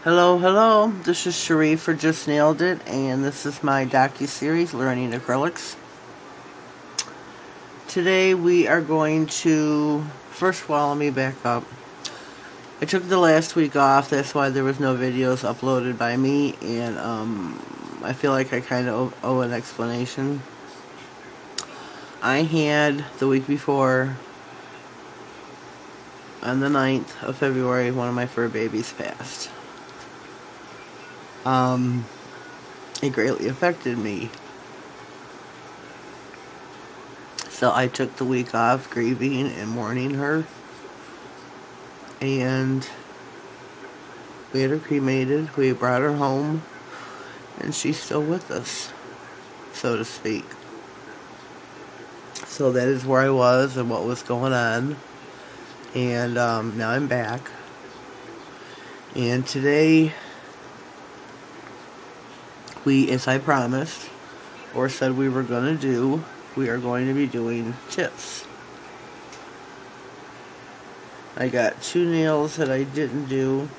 Hello, hello. This is Cherie for Just Nailed It, and this is my Docuseries, Learning Acrylics. Today we are going to... First of all, let me back up. I took the last week off, that's why there was no videos uploaded by me, and I feel like I kind of owe an explanation. I had, the week before, on the 9th of February, one of my fur babies passed. It greatly affected me. So I took the week off grieving and mourning her. And we had her cremated. We brought her home. And she's still with us, so to speak. So that is where I was and what was going on. And now I'm back. And today, as I promised, or said we were going to do, we are going to be doing tips. I got 2 nails that I didn't do.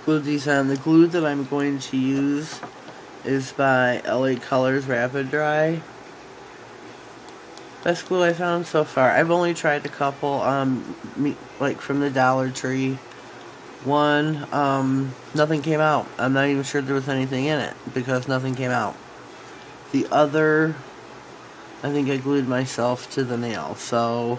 Glued these on. The glue that I'm going to use is by LA Colors Rapid Dry. Best glue I found so far. I've only tried a couple, like from the Dollar Tree. One, nothing came out. I'm not even sure there was anything in it because nothing came out. The other, I think I glued myself to the nail, so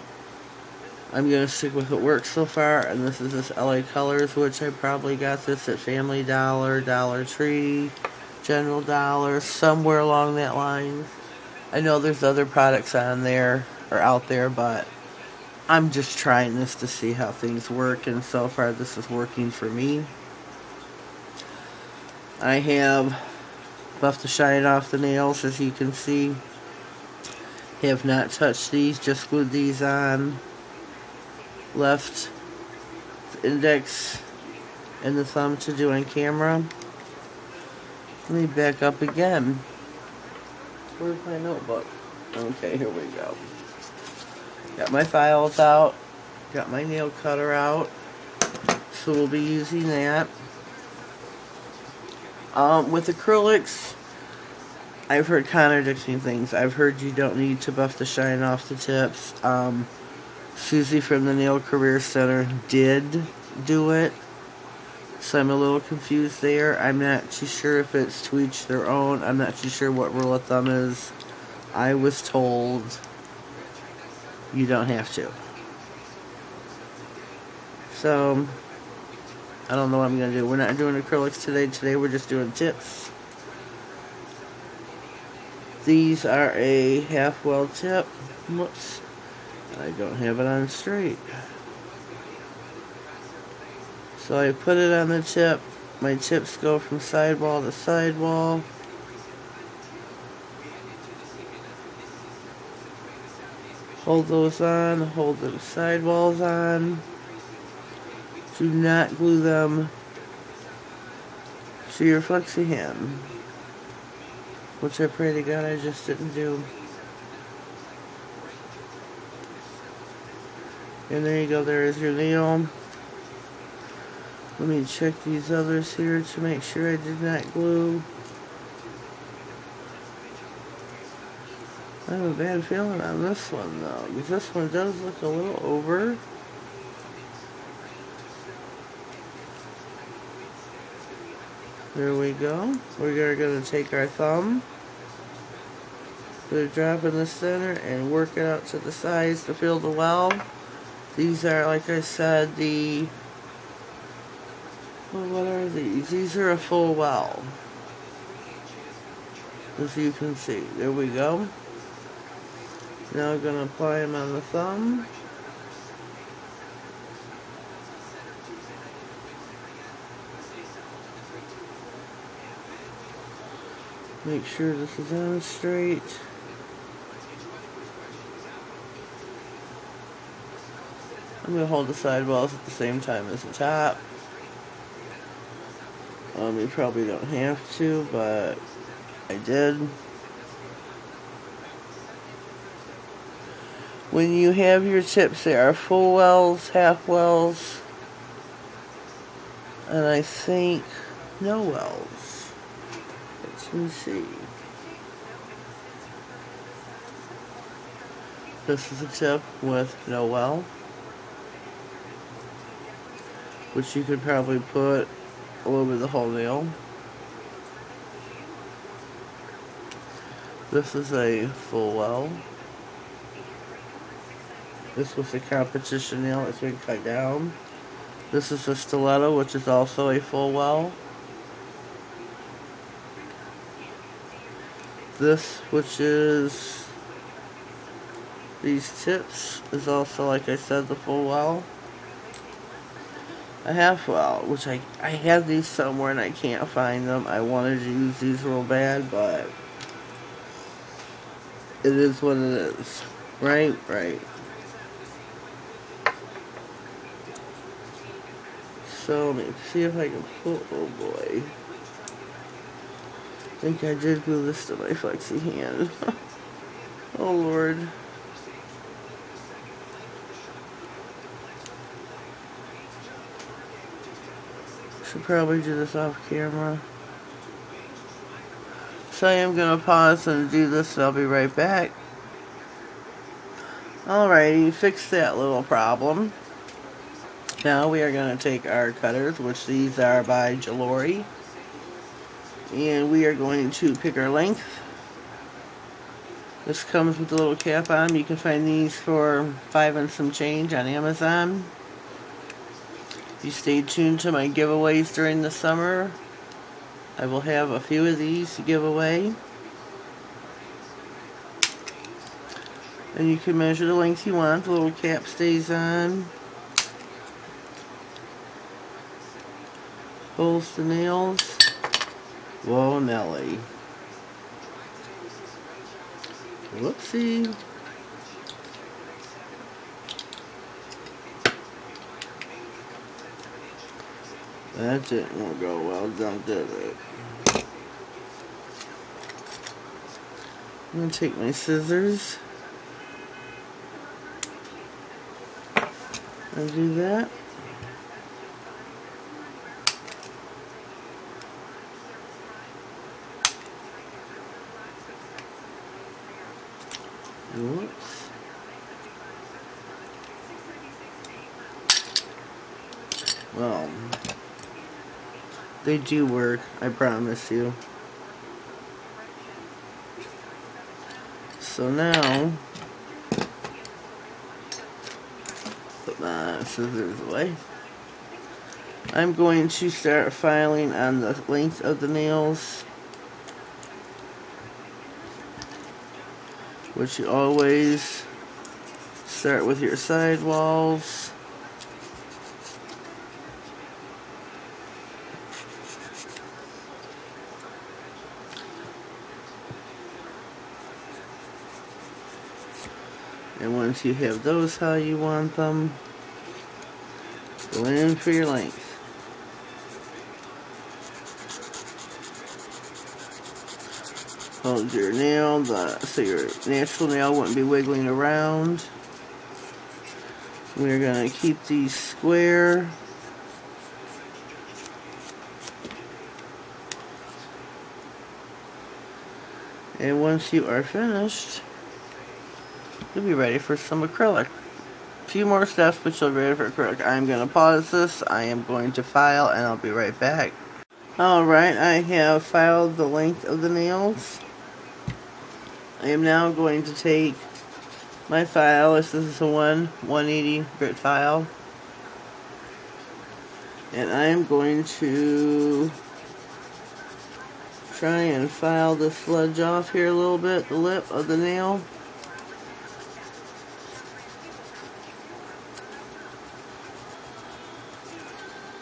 I'm going to stick with what works so far, and this is this LA Colors, which I probably got this at Family Dollar, Dollar Tree, General Dollar, somewhere along that line. I know there's other products on there, or out there, but I'm just trying this to see how things work, and so far this is working for me. I have buffed the shine off the nails, as you can see. Have not touched these, just glued these on. Left the index and the thumb to do on camera. Let me back up again. Where's my notebook? Okay, here we go. Got my files out. Got my nail cutter out. So we'll be using that. With acrylics, I've heard contradicting things. I've heard you don't need to buff the shine off the tips. Susie from the Nail Career Center did do it. So I'm a little confused there. I'm not too sure if it's to each their own. I'm not too sure what rule of thumb is. I was told you don't have to. So, I don't know what I'm going to do. We're not doing acrylics today. Today we're just doing tips. These are a half well tip. Whoops. I don't have it on straight. So I put it on the tip. My tips go from sidewall to sidewall. Hold those on. Hold the sidewalls on. Do not glue them to your flexi hand, which I pray to God I just didn't do. And there you go, there is your nail. Let me check these others here to make sure I did not glue. I have a bad feeling on this one though, because this one does look a little over. There we go. We're going to take our thumb, put a drop in the center, and work it out to the sides to fill the well. These are, like I said, what are these? These are a full well. As you can see. There we go. Now I'm going to apply them on the thumb. Make sure this is on straight. I'm going to hold the sidewalls at the same time as the top. You probably don't have to, but I did. When you have your tips, there are full wells, half wells, And I think Noel's. Let me see. This is a tip with Noel, which you could probably put all over the whole nail. This is a full well. This was a competition nail that's been cut down. This is a stiletto, which is also a full well. This, which is these tips, is also, like I said, the full well. A half well, which I have these somewhere and I can't find them. I wanted to use these real bad, but it is what it is. Right? Right. So let me see if I can pull. Oh boy. I think I did glue this to my flexi hand. Oh Lord. Should probably do this off camera. So I am going to pause and do this and I'll be right back. Alrighty, fixed that little problem. Now we are going to take our cutters, which these are by Jalori, and we are going to pick our length. This comes with a little cap on. You can find these for $5 and some change on Amazon. If you stay tuned to my giveaways during the summer, I will have a few of these to give away. And you can measure the length you want. The little cap stays on. Holds the nails. Whoa, Nelly. Whoopsie. That didn't go well done, did it? I'm going to take my scissors and do that. Whoops. Well, they do work, I promise you. So now, put my scissors away. I'm going to start filing on the length of the nails, which you always start with your side walls. And once you have those how you want them, go in for your length. Hold your nail so your natural nail wouldn't be wiggling around. We're going to keep these square. And once you are finished, you'll be ready for some acrylic. A few more steps, but you'll be ready for acrylic. I'm going to pause this. I am going to file, and I'll be right back. Alright, I have filed the length of the nails. I am now going to take my file. This is a 180 grit file. And I'm going to try and file the sludge off here a little bit, the lip of the nail.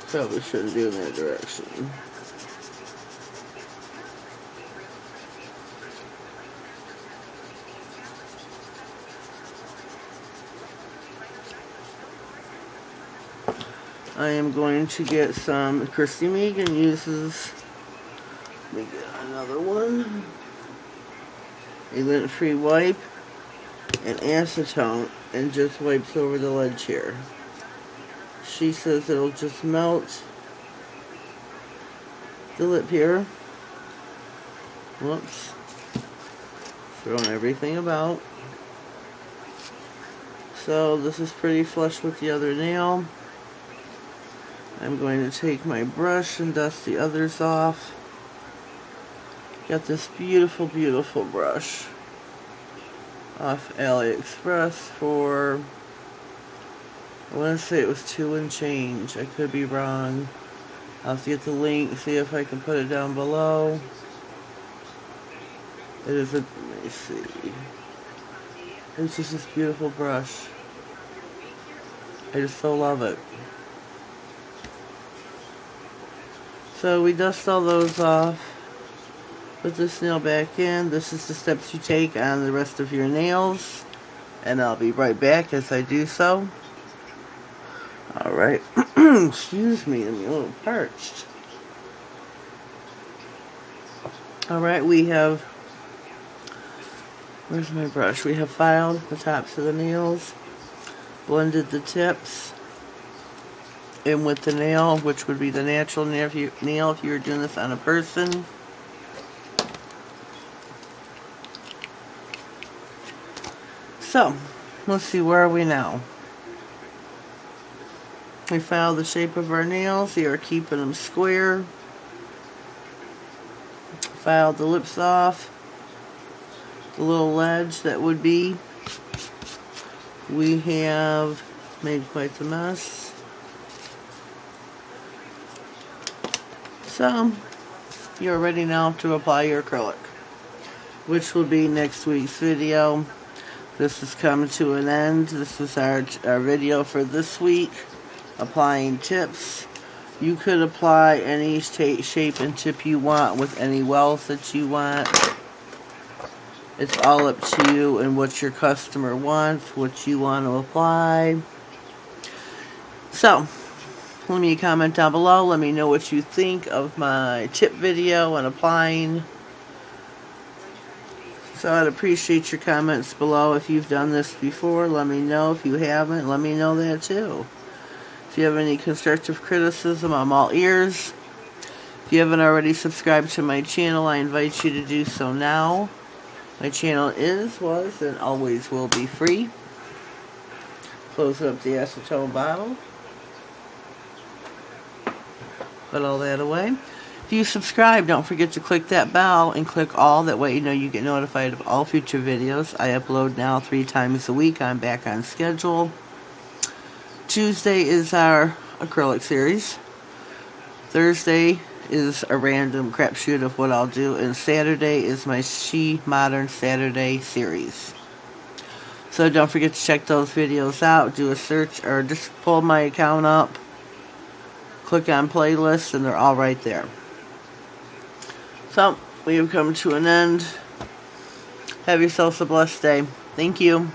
Probably shouldn't do in that direction. I am going to get some. Christy Megan uses, let me get another one, a lint-free wipe and acetone, and just wipes over the ledge here. She says it'll just melt the lip here. Whoops. Throwing everything about. So this is pretty flush with the other nail. I'm going to take my brush and dust the others off. Got this beautiful, beautiful brush off AliExpress for, I want to say it was $2 and change. I could be wrong. I'll have to get the link, see if I can put it down below. It is a, let me see. It's just this beautiful brush. I just so love it. So we dust all those off. Put this nail back in. This is the steps you take on the rest of your nails. And I'll be right back as I do so. Alright. Excuse me, I'm a little parched. Alright, we have, where's my brush? We have filed the tops of the nails, blended the tips in with the nail, which would be the natural nail if you were doing this on a person. So, let's see, where are we now? We filed the shape of our nails. We are keeping them square. Filed the lips off. The little ledge that would be. We have made quite the mess. So, you're ready now to apply your acrylic, which will be next week's video. This has come to an end. This was our video for this week. Applying tips. You could apply any shape and tip you want with any wells that you want. It's all up to you and what your customer wants, what you want to apply. So, leave me a comment down below. Let me know what you think of my tip video and applying. So I'd appreciate your comments below. If you've done this before, let me know. If you haven't, let me know that too. If you have any constructive criticism, I'm all ears. If you haven't already subscribed to my channel, I invite you to do so now. My channel is, was, and always will be free. Close up the acetone bottle. Put all that away. If you subscribe, don't forget to click that bell and click all. That way you know you get notified of all future videos. I upload now 3 times a week. I'm back on schedule. Tuesday is our acrylic series. Thursday is a random crapshoot of what I'll do. And Saturday is my She Modern Saturday series. So don't forget to check those videos out. Do a search or just pull my account up. Click on playlists and they're all right there. So, we have come to an end. Have yourselves a blessed day. Thank you.